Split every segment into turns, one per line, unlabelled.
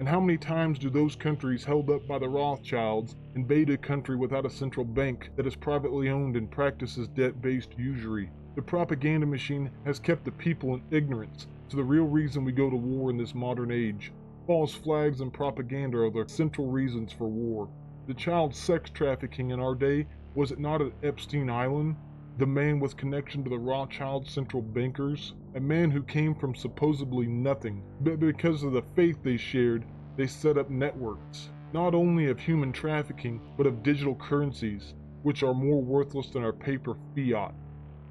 And how many times do those countries held up by the Rothschilds invade a country without a central bank that is privately owned and practices debt-based usury? The propaganda machine has kept the people in ignorance to the real reason we go to war in this modern age. False flags and propaganda are the central reasons for war. The child sex trafficking in our day, was it not at Epstein Island? The man with connection to the Rothschild central bankers? A man who came from supposedly nothing, but because of the faith they shared, they set up networks, not only of human trafficking, but of digital currencies, which are more worthless than our paper fiat.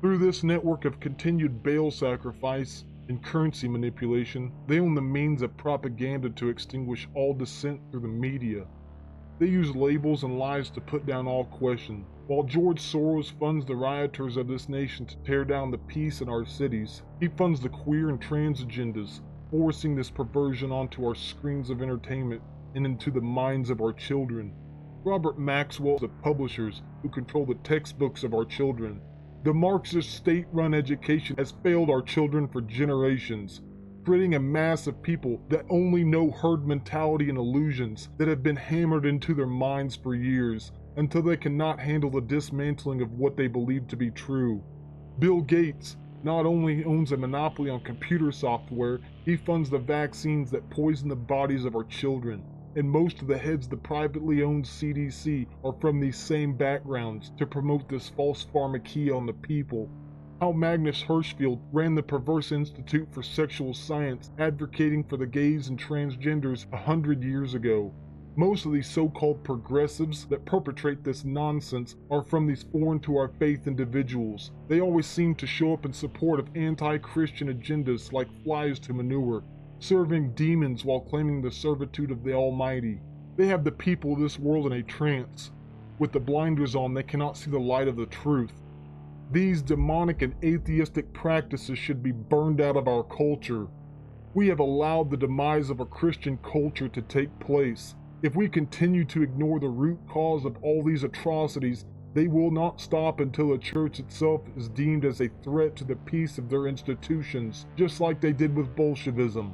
Through this network of continued bail sacrifice and currency manipulation, they own the means of propaganda to extinguish all dissent through the media. They use labels and lies to put down all question. While George Soros funds the rioters of this nation to tear down the peace in our cities, he funds the queer and trans agendas, forcing this perversion onto our screens of entertainment and into the minds of our children. Robert Maxwell, the publishers who control the textbooks of our children. The Marxist state-run education has failed our children for generations, creating a mass of people that only know herd mentality and illusions that have been hammered into their minds for years, until they cannot handle the dismantling of what they believe to be true. Bill Gates not only owns a monopoly on computer software, he funds the vaccines that poison the bodies of our children. And most of the heads of the privately owned CDC are from these same backgrounds to promote this false pharmakeia on the people. How Magnus Hirschfeld ran the perverse Institute for Sexual Science, advocating for the gays and transgenders 100 years ago. Most of these so-called progressives that perpetrate this nonsense are from these foreign to our faith individuals. They always seem to show up in support of anti-Christian agendas like flies to manure, serving demons while claiming the servitude of the Almighty. They have the people of this world in a trance. With the blinders on, they cannot see the light of the truth. These demonic and atheistic practices should be burned out of our culture. We have allowed the demise of a Christian culture to take place. If we continue to ignore the root cause of all these atrocities, they will not stop until the church itself is deemed as a threat to the peace of their institutions, just like they did with Bolshevism.